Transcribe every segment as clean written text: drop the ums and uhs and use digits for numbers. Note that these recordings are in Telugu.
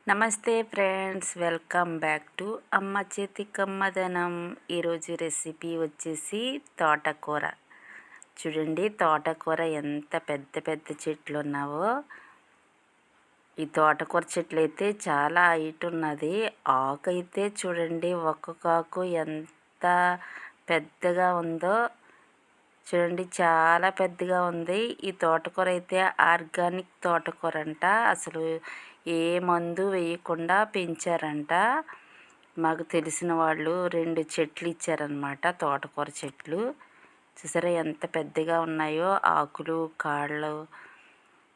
నమస్తే ఫ్రెండ్స్, వెల్కమ్ బ్యాక్ టు అమ్మ చేతి కమ్మదనం. ఈరోజు రెసిపీ వచ్చేసి తోటకూర. చూడండి, తోటకూర ఎంత పెద్ద పెద్ద చెట్లు ఉన్నావో. ఈ తోటకూర చెట్లు అయితే చాలా హైట్ ఉన్నది. ఆకు అయితే చూడండి, ఒక్కొక్క ఆకు ఎంత పెద్దగా ఉందో. చూడండి, చాలా పెద్దగా ఉంది. ఈ తోటకూర అయితే ఆర్గానిక్ తోటకూర అంట. అసలు ఏ మందు వేయకుండా పెంచారంట. మాకు తెలిసిన వాళ్ళు 2 చెట్లు ఇచ్చారనమాట, తోటకూర చెట్లు. చూసారా ఎంత పెద్దగా ఉన్నాయో ఆకులు, కాళ్ళు.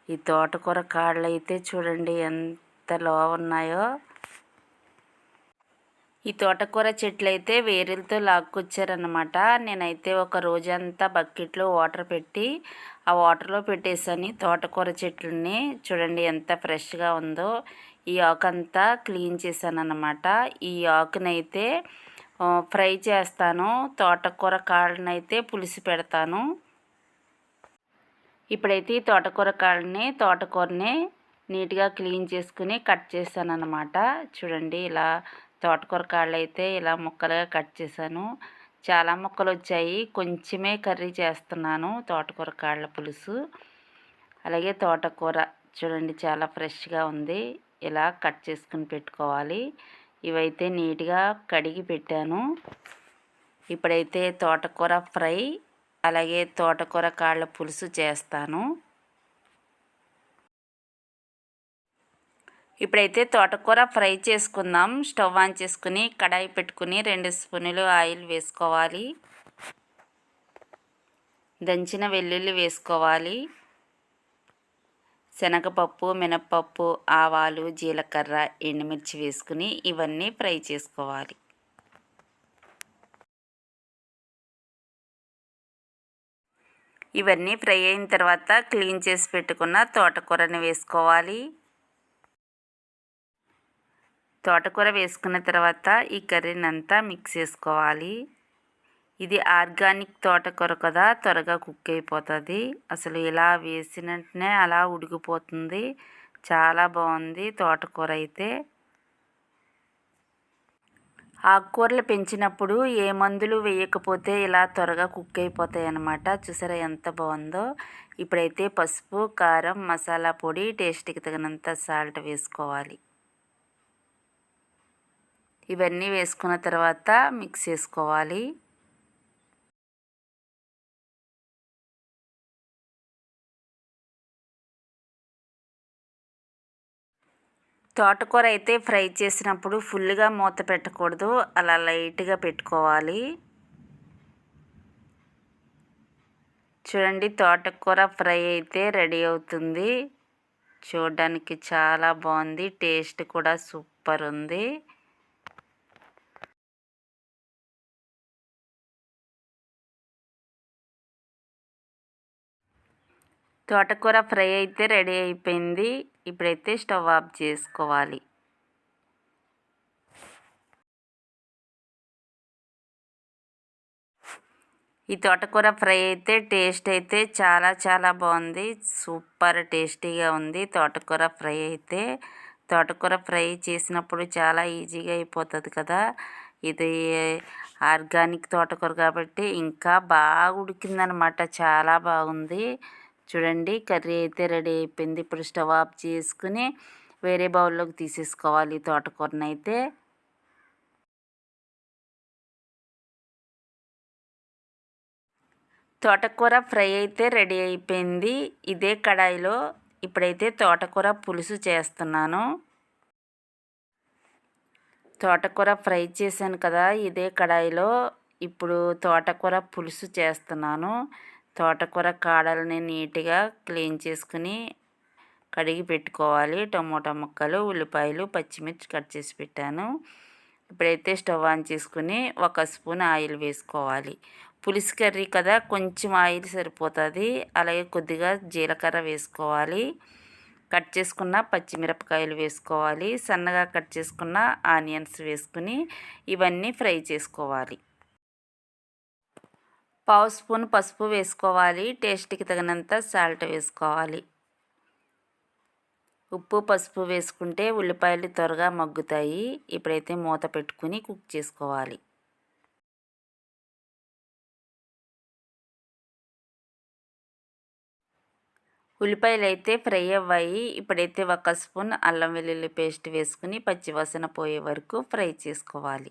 ఈ తోటకూర కాళ్ళు అయితే చూడండి ఎంత లావు ఉన్నాయో. ఈ తోటకూర చెట్లు అయితే వేరులతో లాక్కొచ్చారనమాట. నేనైతే ఒక రోజంతా బకెట్లో వాటర్ పెట్టి ఆ వాటర్లో పెట్టేసాను తోటకూర చెట్లని. చూడండి ఎంత ఫ్రెష్గా ఉందో. ఈ ఆకంతా క్లీన్ చేశాను అనమాట. ఈ ఆకునైతే ఫ్రై చేస్తాను, తోటకూర కాళ్ళనైతే పులుసు పెడతాను. ఇప్పుడైతే ఈ తోటకూర కాళ్ళని, తోటకూరని నీట్గా క్లీన్ చేసుకుని కట్ చేశాను అనమాట. చూడండి, ఇలా తోటకూర కాళ్ళు అయితే ఇలా ముక్కలుగా కట్ చేశాను. చాలా ముక్కలు వచ్చాయి, కొంచెమే కర్రీ చేస్తున్నాను తోటకూర కాళ్ళ పులుసు. అలాగే తోటకూర చూడండి చాలా ఫ్రెష్గా ఉంది. ఇలా కట్ చేసుకుని పెట్టుకోవాలి. ఇవైతే నీట్గా కడిగి పెట్టాను. ఇప్పుడైతే తోటకూర ఫ్రై, అలాగే తోటకూర కాళ్ళ పులుసు చేస్తాను. ఇప్పుడైతే తోటకూర ఫ్రై చేసుకుందాం. స్టవ్ ఆన్ చేసుకుని కడాయి పెట్టుకుని 2 స్పూన్లు ఆయిల్ వేసుకోవాలి. దంచిన వెల్లుల్లి వేసుకోవాలి. శనగపప్పు, మినప్పప్పు, ఆవాలు, జీలకర్ర, ఎండుమిర్చి వేసుకుని ఇవన్నీ ఫ్రై చేసుకోవాలి. ఇవన్నీ ఫ్రై అయిన తర్వాత క్లీన్ చేసి పెట్టుకున్న తోటకూరని వేసుకోవాలి. తోటకూర వేసుకున్న తర్వాత ఈ కర్రీని అంతా మిక్స్ చేసుకోవాలి. ఇది ఆర్గానిక్ తోటకూర కదా, త్వరగా కుక్ అయిపోతుంది. అసలు ఇలా వేసినట్టునే అలా ఉడికిపోతుంది. చాలా బాగుంది తోటకూర అయితే. ఆకుకూరలు పెంచినప్పుడు ఏ మందులు వేయకపోతే ఇలా త్వరగా కుక్ అయిపోతాయి అన్నమాట. చూసారా ఎంత బాగుందో. ఇప్పుడైతే పసుపు, కారం, మసాలా పొడి, టేస్ట్కి తగినంత సాల్ట్ వేసుకోవాలి. ఇవన్నీ వేసుకున్న తర్వాత మిక్స్ చేసుకోవాలి. తోటకూర అయితే ఫ్రై చేసినప్పుడు ఫుల్గా మూత పెట్టకూడదు, అలా లైట్గా పెట్టుకోవాలి. చూడండి, తోటకూర ఫ్రై అయితే రెడీ అవుతుంది. చూడడానికి చాలా బాగుంది, టేస్ట్ కూడా సూపర్ ఉంది. తోటకూర ఫ్రై అయితే రెడీ అయిపోయింది. ఇప్పుడైతే స్టవ్ ఆఫ్ చేసుకోవాలి. ఈ తోటకూర ఫ్రై అయితే టేస్ట్ అయితే చాలా చాలా బాగుంది. సూపర్ టేస్టీగా ఉంది తోటకూర ఫ్రై అయితే. తోటకూర ఫ్రై చేసినప్పుడు చాలా ఈజీగా అయిపోతుంది కదా. ఇది ఆర్గానిక్ తోటకూర కాబట్టి ఇంకా బాగా ఉడికిందనమాట, చాలా బాగుంది. చూడండి, కర్రీ అయితే రెడీ అయిపోయింది. ఇప్పుడు స్టవ్ ఆఫ్ చేసుకుని వేరే బౌల్లోకి తీసేసుకోవాలి తోటకూరని అయితే. తోటకూర ఫ్రై అయితే రెడీ అయిపోయింది. ఇదే కడాయిలో ఇప్పుడైతే తోటకూర పులుసు చేస్తున్నాను. తోటకూర ఫ్రై చేశాను కదా, ఇదే కడాయిలో ఇప్పుడు తోటకూర పులుసు చేస్తున్నాను. తోటకూర కాడలని నీట్గా క్లీన్ చేసుకుని కడిగి పెట్టుకోవాలి. టమోటా ముక్కలు, ఉల్లిపాయలు, పచ్చిమిర్చి కట్ చేసి పెట్టాను. ఇప్పుడైతే స్టవ్ ఆన్ చేసుకుని 1 స్పూన్ ఆయిల్ వేసుకోవాలి. పులుసు కర్రీ కదా, కొంచెం ఆయిల్ సరిపోతుంది. అలాగే కొద్దిగా జీలకర్ర వేసుకోవాలి. కట్ చేసుకున్న పచ్చిమిరపకాయలు వేసుకోవాలి. సన్నగా కట్ చేసుకున్న ఆనియన్స్ వేసుకుని ఇవన్నీ ఫ్రై చేసుకోవాలి. 1/2 స్పూన్ పసుపు వేసుకోవాలి. టేస్ట్కి తగినంత సాల్ట్ వేసుకోవాలి. ఉప్పు పసుపు వేసుకుంటే ఉల్లిపాయలు త్వరగా మగ్గుతాయి. ఇప్పుడైతే మూత పెట్టుకుని కుక్ చేసుకోవాలి. ఉల్లిపాయలు అయితే ఫ్రై అవ్వాయి. ఇప్పుడైతే 1 స్పూన్ అల్లం వెల్లుల్లి పేస్ట్ వేసుకుని పచ్చివాసన పోయే వరకు ఫ్రై చేసుకోవాలి.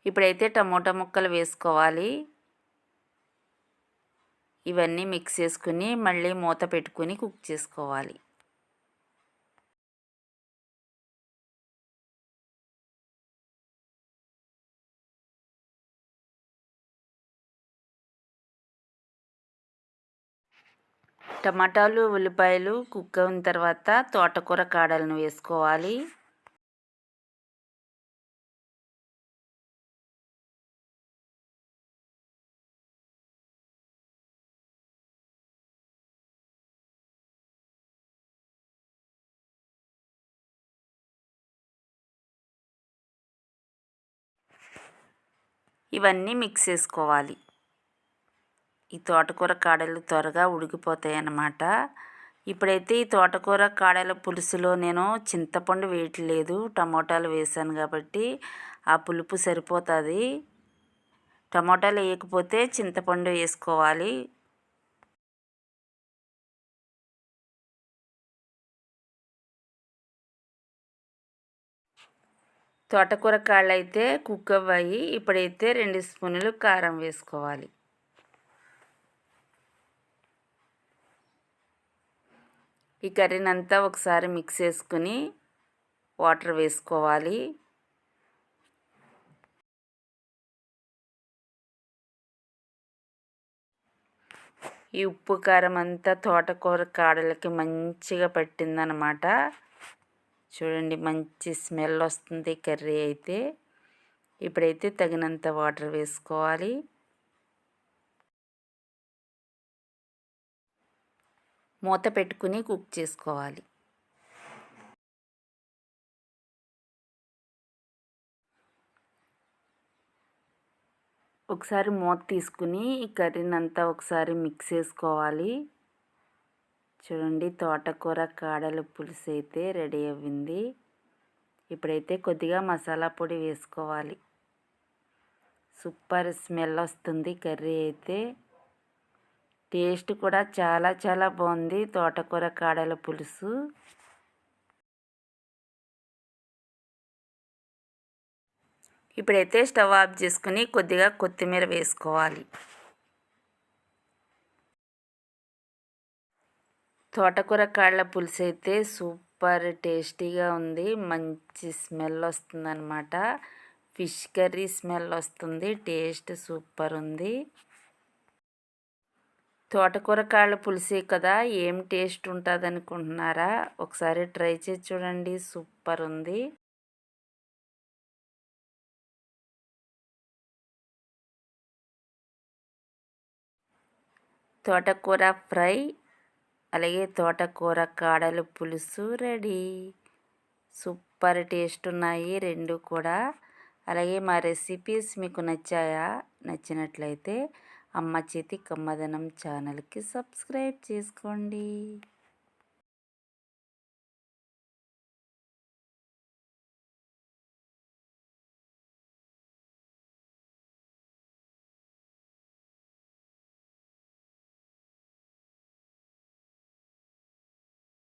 ఇప్పుడైతే టమోటా ముక్కలు వేసుకోవాలి. ఇవన్నీ మిక్స్ చేసుకుని మళ్ళీ మూత పెట్టుకుని కుక్ చేసుకోవాలి. టమాటాలు ఉల్లిపాయలు కుక్ అయిన తర్వాత తోటకూర కాడలను వేసుకోవాలి. ఇవన్నీ మిక్స్ చేసుకోవాలి. ఈ తోటకూర కాడలు త్వరగా ఉడికిపోతాయి అన్నమాట. ఇప్పుడైతే ఈ తోటకూర కాడల పులుసులో నేను చింతపండు వేయట్లేదు, టమోటాలు వేసాను కాబట్టి ఆ పులుపు సరిపోతుంది. టమోటాలు వేయకపోతే చింతపండు వేసుకోవాలి. తోటకూర కాళ్ళు అయితే కుక్ అవ్వాయి. ఇప్పుడైతే 2 స్పూన్లు కారం వేసుకోవాలి. ఈ కర్రీని అంతా ఒకసారి మిక్స్ చేసుకుని వాటర్ వేసుకోవాలి. ఈ ఉప్పు కారం అంతా తోటకూర కాడలకి మంచిగా పట్టిందనమాట. చూడండి, మంచి స్మెల్ వస్తుంది కర్రీ అయితే. ఇప్పుడైతే తగినంత వాటర్ వేసుకోవాలి. మూత పెట్టుకుని కుక్ చేసుకోవాలి. ఒకసారి మూత తీసుకుని ఈ కర్రీని అంతా ఒకసారి మిక్స్ చేసుకోవాలి. చూడండి, తోటకూర కాడల పులుసు అయితే రెడీ అవ్వింది. ఇప్పుడైతే కొద్దిగా మసాలా పొడి వేసుకోవాలి. సూపర్ స్మెల్ వస్తుంది కర్రీ అయితే. టేస్ట్ కూడా చాలా చాలా బాగుంది తోటకూర కాడల పులుసు. ఇప్పుడైతే స్టవ్ ఆఫ్ చేసుకుని కొద్దిగా కొత్తిమీర వేసుకోవాలి. తోటకూర కాళ్ళ పులుసు అయితే సూపర్ టేస్టీగా ఉంది. మంచి స్మెల్ వస్తుందన్నమాట. ఫిష్ కర్రీ స్మెల్ వస్తుంది. టేస్ట్ సూపర్ ఉంది. తోటకూర కాళ్ళ పులుసే కదా, ఏం టేస్ట్ ఉంటుంది అనుకుంటున్నారా? ఒకసారి ట్రై చేసి చూడండి, సూపర్ ఉంది. తోటకూర ఫ్రై అలాగే తోటకూర కాడల పులుసు రెడీ. సూపర్ టేస్ట్ ఉన్నాయి రెండు కూడా. అలాగే మా రెసిపీస్ మీకు నచ్చాయా? నచ్చినట్లయితే అమ్మ చేతి కమ్మదనం ఛానల్కి సబ్స్క్రైబ్ చేసుకోండి.